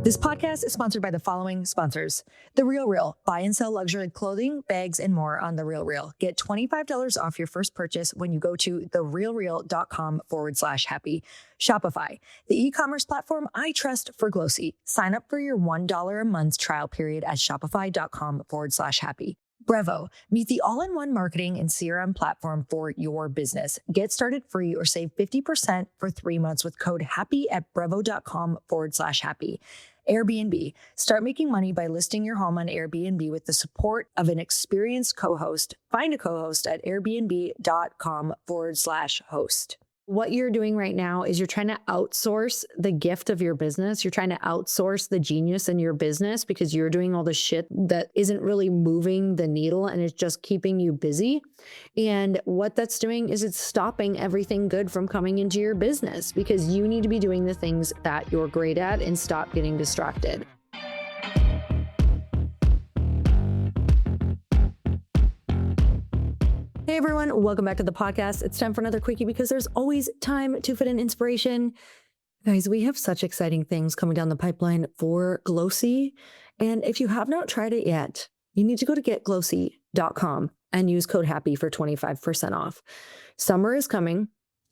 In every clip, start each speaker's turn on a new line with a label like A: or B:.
A: This podcast is sponsored by the following sponsors. The Real Real. Buy and sell luxury clothing, bags, and more on The Real Real. Get $25 off your first purchase when you go to therealreal.com/happy. Shopify, the e-commerce platform I trust for Glossy. Sign up for your $1 a month trial period at shopify.com/happy. Brevo, meet the all-in-one marketing and CRM platform for your business. Get started free or save 50% for 3 months with code HAPPY at brevo.com/happy. Airbnb, start making money by listing your home on Airbnb with the support of an experienced co-host. Find a co-host at airbnb.com/host. What you're doing right now is you're trying to outsource the gift of your business. You're trying to outsource the genius in your business because you're doing all the shit that isn't really moving the needle and it's just keeping you busy. And what that's doing is it's stopping everything good from coming into your business because you need to be doing the things that you're great at and stop getting distracted. Hey everyone, welcome back to the podcast. It's time for another quickie because there's always time to fit in inspiration. Guys, we have such exciting things coming down the pipeline for Glossy. And if you have not tried it yet, you need to go to getglossy.com and use code HAPPY for 25% off. Summer is coming.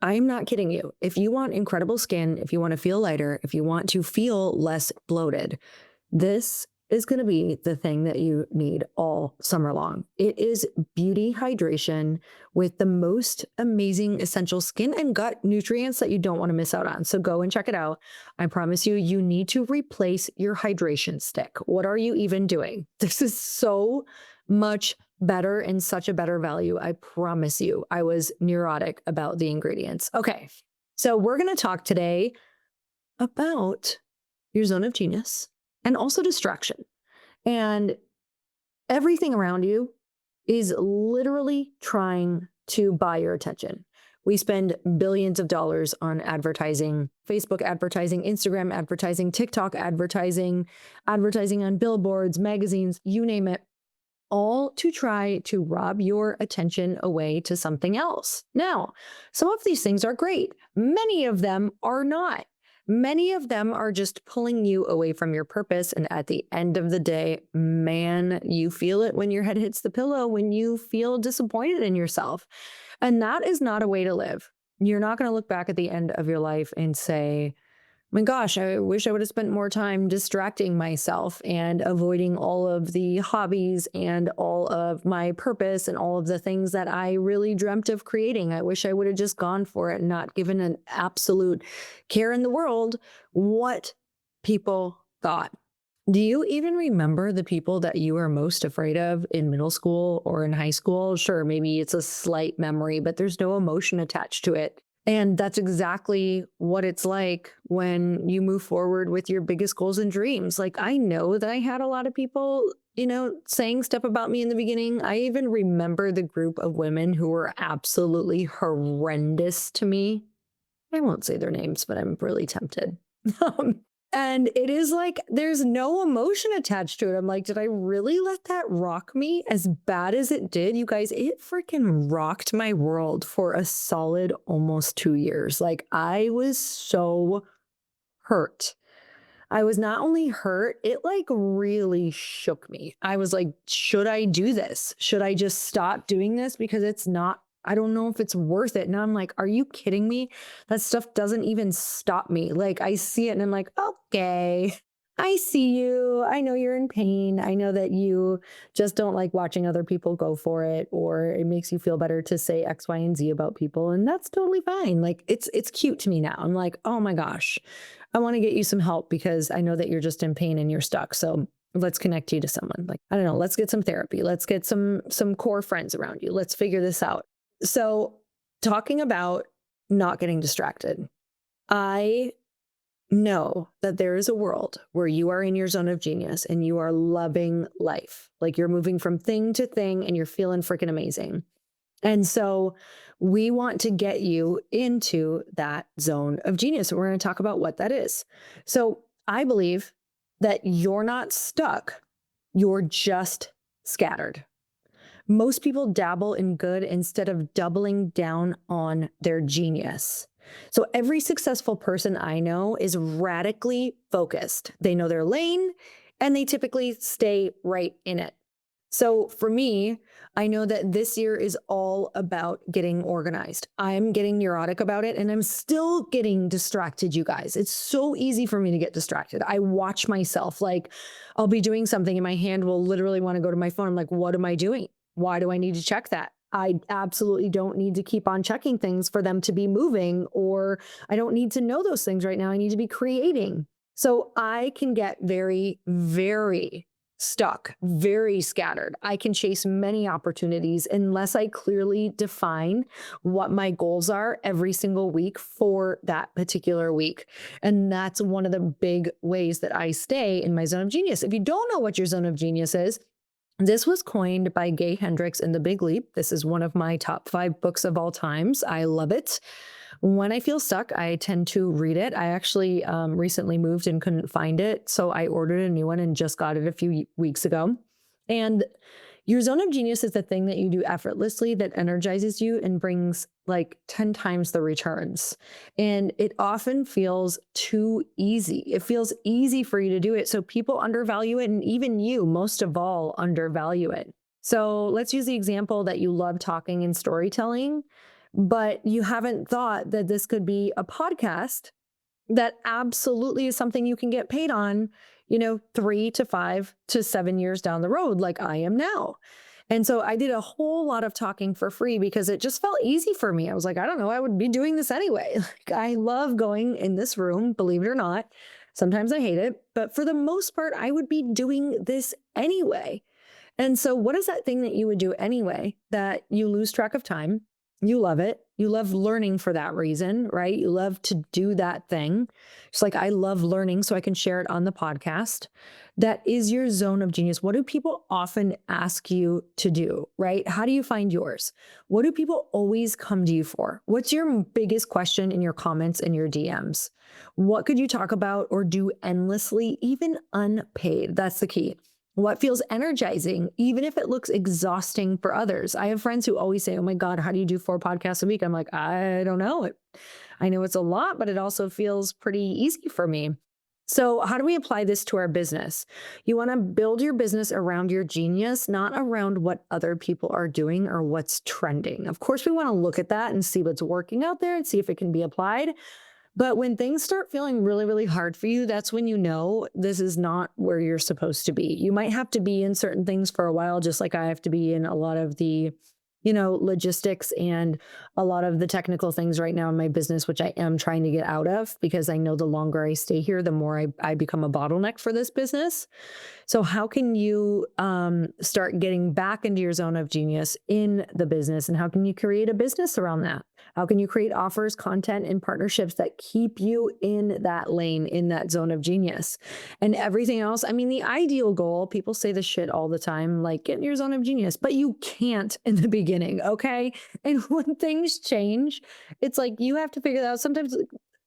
A: I'm not kidding you. If you want incredible skin, if you want to feel lighter, if you want to feel less bloated, this is going to be the thing that you need all summer long. It is beauty hydration with the most amazing essential skin and gut nutrients that you don't want to miss out on. So go and check it out. I promise you, you need to replace your hydration stick. What are you even doing? This is so much better and such a better value. I promise you, I was neurotic about the ingredients. Okay, so we're going to talk today about your zone of genius and also distraction. And everything around you is literally trying to buy your attention. We spend billions of dollars on advertising, Facebook advertising, Instagram advertising, TikTok advertising, advertising on billboards, magazines, you name it, all to try to rob your attention away to something else. Now, some of these things are great. Many of them are not. Many of them are just pulling you away from your purpose. And at the end of the day, man, you feel it when your head hits the pillow, when you feel disappointed in yourself. And that is not a way to live. You're not going to look back at the end of your life and say, my gosh, I wish I would have spent more time distracting myself and avoiding all of the hobbies and all of my purpose and all of the things that I really dreamt of creating. I wish I would have just gone for it and not given an absolute care in the world what people thought. Do you even remember the people that you were most afraid of in middle school or in high school? Sure, maybe it's a slight memory, but there's no emotion attached to it. And that's exactly what it's like when you move forward with your biggest goals and dreams. Like, I know that I had a lot of people, saying stuff about me in the beginning. I even remember the group of women who were absolutely horrendous to me. I won't say their names, but I'm really tempted. And it is like, there's no emotion attached to it. I'm like, did I really let that rock me as bad as it did? You guys, it freaking rocked my world for a solid almost 2 years. Like, I was so hurt. I was not only hurt, it like really shook me. I was like, should I do this? Should I just stop doing this? Because I don't know if it's worth it. And I'm like, are you kidding me? That stuff doesn't even stop me. Like, I see it and I'm like, okay, I see you. I know you're in pain. I know that you just don't like watching other people go for it, or it makes you feel better to say X, Y, and Z about people. And that's totally fine. Like, it's cute to me now. I'm like, oh my gosh, I want to get you some help because I know that you're just in pain and you're stuck. So let's connect you to someone. Like, I don't know, let's get some therapy. Let's get some core friends around you. Let's figure this out. So talking about not getting distracted, I know that there is a world where you are in your zone of genius and you are loving life. Like, you're moving from thing to thing and you're feeling freaking amazing. And so we want to get you into that zone of genius. And we're going to talk about what that is. So I believe that you're not stuck. You're just scattered. Most people dabble in good instead of doubling down on their genius. So every successful person I know is radically focused. They know their lane and they typically stay right in it. So for me, I know that this year is all about getting organized. I'm getting neurotic about it and I'm still getting distracted, you guys. It's so easy for me to get distracted. I watch myself like I'll be doing something and my hand will literally want to go to my phone. I'm like, what am I doing? Why do I need to check that? I absolutely don't need to keep on checking things for them to be moving, or I don't need to know those things right now. I need to be creating. So I can get very, very stuck, very scattered. I can chase many opportunities unless I clearly define what my goals are every single week for that particular week. And that's one of the big ways that I stay in my zone of genius. If you don't know what your zone of genius is, this was coined by Gay Hendricks in The Big Leap. This is one of my top 5 books of all times. I love it. When I feel stuck, I tend to read it. I actually recently moved and couldn't find it. So I ordered a new one and just got it a few weeks ago. And your zone of genius is the thing that you do effortlessly that energizes you and brings like 10 times the returns. And it often feels too easy. It feels easy for you to do it. So people undervalue it. And even you, most of all, undervalue it. So let's use the example that you love talking and storytelling, but you haven't thought that this could be a podcast that absolutely is something you can get paid on, 3 to 5 to 7 years down the road, like I am now. And so I did a whole lot of talking for free because it just felt easy for me. I was like, I don't know, I would be doing this anyway. Like, I love going in this room, believe it or not. Sometimes I hate it, but for the most part, I would be doing this anyway. And so, what is that thing that you would do anyway that you lose track of time? You love it. You love learning for that reason, right? You love to do that thing. Just like I love learning, so I can share it on the podcast. That is your zone of genius. What do people often ask you to do, right? How do you find yours? What do people always come to you for? What's your biggest question in your comments and your DMs? What could you talk about or do endlessly, even unpaid? That's the key. What feels energizing, even if it looks exhausting for others? I have friends who always say, oh my God, how do you do 4 podcasts a week? I'm like, I don't know. I know it's a lot, but it also feels pretty easy for me. So, how do we apply this to our business? You want to build your business around your genius, not around what other people are doing or what's trending. Of course, we want to look at that and see what's working out there and see if it can be applied. But when things start feeling really, really hard for you, that's when you know this is not where you're supposed to be. You might have to be in certain things for a while, just like I have to be in a lot of the, logistics and a lot of the technical things right now in my business, which I am trying to get out of because I know the longer I stay here, the more I become a bottleneck for this business. So how can you start getting back into your zone of genius in the business? And how can you create a business around that? How can you create offers, content, and partnerships that keep you in that lane, in that zone of genius? And everything else, I mean, the ideal goal, people say this shit all the time, like get in your zone of genius, but you can't in the beginning, okay? And when things change, it's like you have to figure that out. Sometimes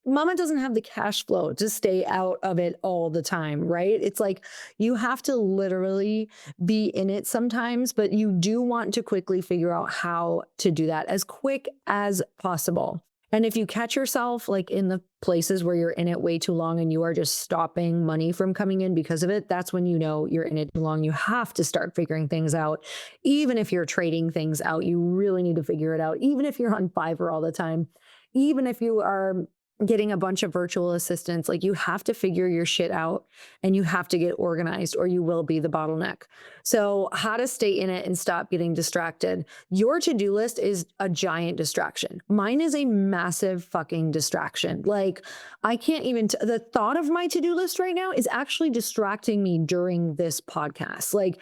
A: mama doesn't have the cash flow to stay out of it all the time, right? It's like you have to literally be in it sometimes, but you do want to quickly figure out how to do that as quick as possible. And if you catch yourself like in the places where you're in it way too long and you are just stopping money from coming in because of it, that's when you know you're in it too long. You have to start figuring things out. Even if you're trading things out, you really need to figure it out. Even if you're on Fiverr all the time, even if you are getting a bunch of virtual assistants, like you have to figure your shit out and you have to get organized or you will be the bottleneck. So how to stay in it and stop getting distracted. Your to-do list is a giant distraction. Mine is a massive fucking distraction. Like I can't even, the thought of my to-do list right now is actually distracting me during this podcast. Like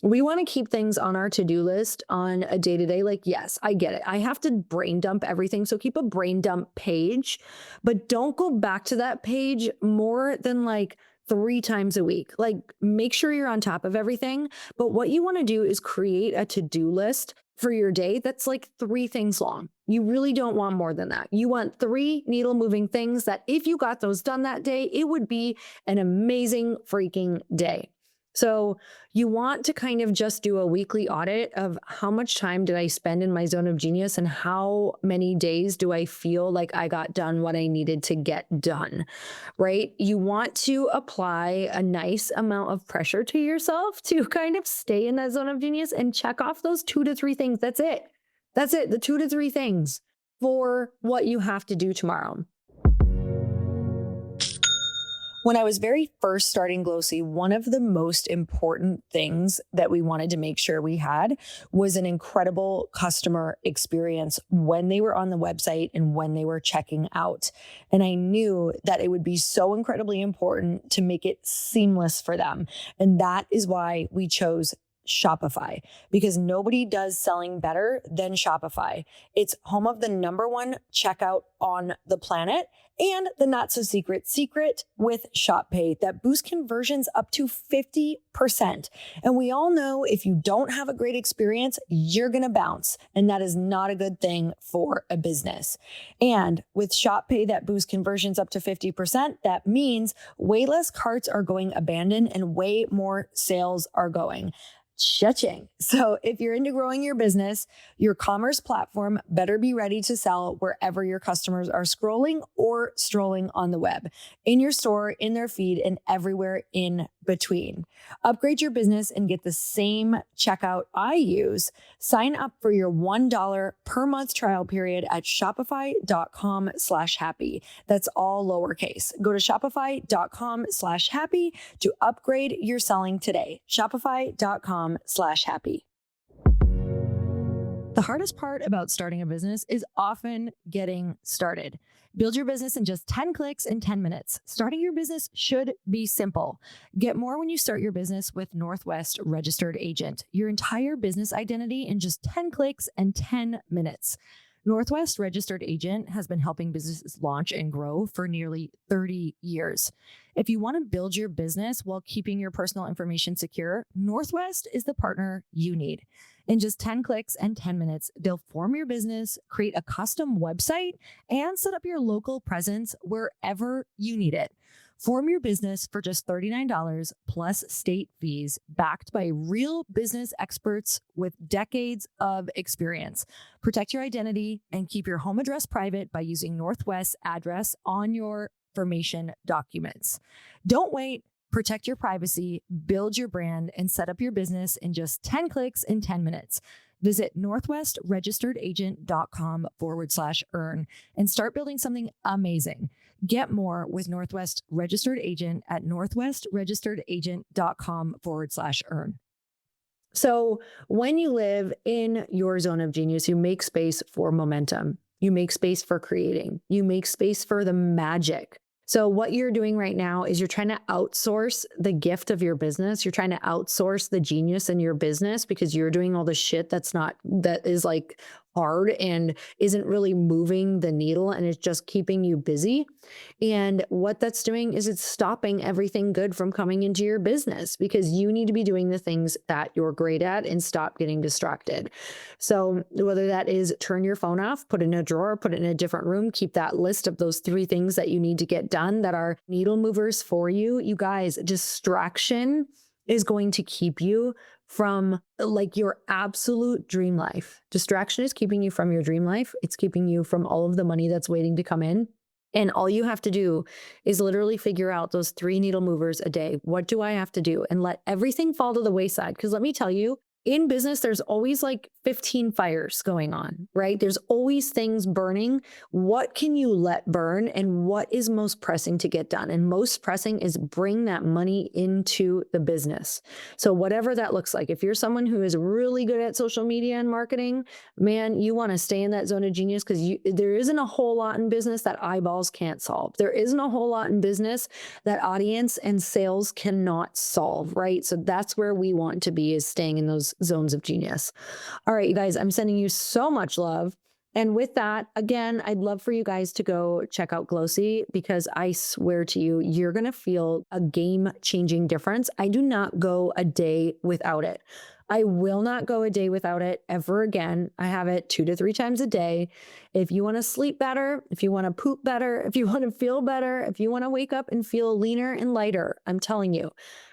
A: we want to keep things on our to-do list on a day-to-day. Like, yes, I get it. I have to brain dump everything. So keep a brain dump page, but don't go back to that page more than like 3 times a week. Like make sure you're on top of everything. But what you want to do is create a to-do list for your day that's like 3 things long. You really don't want more than that. You want 3 needle moving things that if you got those done that day, it would be an amazing freaking day. So you want to kind of just do a weekly audit of how much time did I spend in my zone of genius and how many days do I feel like I got done what I needed to get done, right? You want to apply a nice amount of pressure to yourself to kind of stay in that zone of genius and check off those 2 to 3 things. That's it. That's it. The 2 to 3 things for what you have to do tomorrow. When I was very first starting Glossy, one of the most important things that we wanted to make sure we had was an incredible customer experience when they were on the website and when they were checking out. And I knew that it would be so incredibly important to make it seamless for them. And that is why we chose Shopify, because nobody does selling better than Shopify. It's home of the #1 checkout on the planet and the not so secret with Shop Pay that boosts conversions up to 50%. And we all know if you don't have a great experience, you're going to bounce. And that is not a good thing for a business. And with Shop Pay that boosts conversions up to 50%, that means way less carts are going abandoned and way more sales are going. Cha-ching. So if you're into growing your business, your commerce platform better be ready to sell wherever your customers are scrolling or strolling on the web, in your store, in their feed, and everywhere in between. Upgrade your business and get the same checkout I use. Sign up for your $1 per month trial period at shopify.com/happy. That's all lowercase. Go to shopify.com/happy to upgrade your selling today. Shopify.com/happy. The hardest part about starting a business is often getting started. Build your business in just 10 clicks in 10 minutes. Starting your business should be simple. Get more when you start your business with Northwest Registered Agent. Your entire business identity in just 10 clicks and 10 minutes. Northwest Registered Agent has been helping businesses launch and grow for nearly 30 years. If you want to build your business while keeping your personal information secure, Northwest is the partner you need. In just 10 clicks and 10 minutes, they'll form your business, create a custom website, and set up your local presence wherever you need it. Form your business for just $39 plus state fees, backed by real business experts with decades of experience. Protect your identity and keep your home address private by using Northwest's address on your information documents. Don't wait. Protect your privacy, build your brand, and set up your business in just 10 clicks in 10 minutes. Visit northwestregisteredagent.com/earn and start building something amazing. Get more with Northwest Registered Agent at northwestregisteredagent.com/earn. So when you live in your zone of genius, you make space for momentum. You make space for creating. You make space for the magic. So what you're doing right now is you're trying to outsource the gift of your business. You're trying to outsource the genius in your business because you're doing all the shit that is like hard and isn't really moving the needle and it's just keeping you busy. And what that's doing is it's stopping everything good from coming into your business because you need to be doing the things that you're great at and stop getting distracted. So whether that is turn your phone off, put it in a drawer, put it in a different room, keep that list of those 3 things that you need to get done that are needle movers for you. You guys, distraction is going to keep you from like your absolute dream life. Distraction is keeping you from your dream life. It's keeping you from all of the money that's waiting to come in. And all you have to do is literally figure out those 3 needle movers a day. What do I have to do? And let everything fall to the wayside. Because let me tell you, in business, there's always like 15 fires going on, right? There's always things burning. What can you let burn and what is most pressing to get done? And most pressing is bring that money into the business. So whatever that looks like, if you're someone who is really good at social media and marketing, man, you want to stay in that zone of genius because there isn't a whole lot in business that eyeballs can't solve. There isn't a whole lot in business that audience and sales cannot solve, right? So that's where we want to be, is staying in those zones of genius. All right, you guys, I'm sending you so much love. And with that, again, I'd love for you guys to go check out Glossy because I swear to you, you're going to feel a game-changing difference. I do not go a day without it. I will not go a day without it ever again. I have it 2 to 3 times a day. If you want to sleep better, if you want to poop better, if you want to feel better, if you want to wake up and feel leaner and lighter, I'm telling you,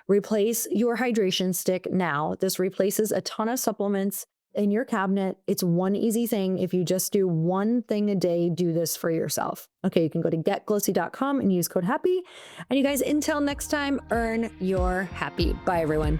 A: replace your hydration stick now. This replaces a ton of supplements in your cabinet. It's one easy thing. If you just do one thing a day, do this for yourself. Okay, you can go to getglossy.com and use code HAPPY. And you guys, until next time, earn your happy. Bye, everyone.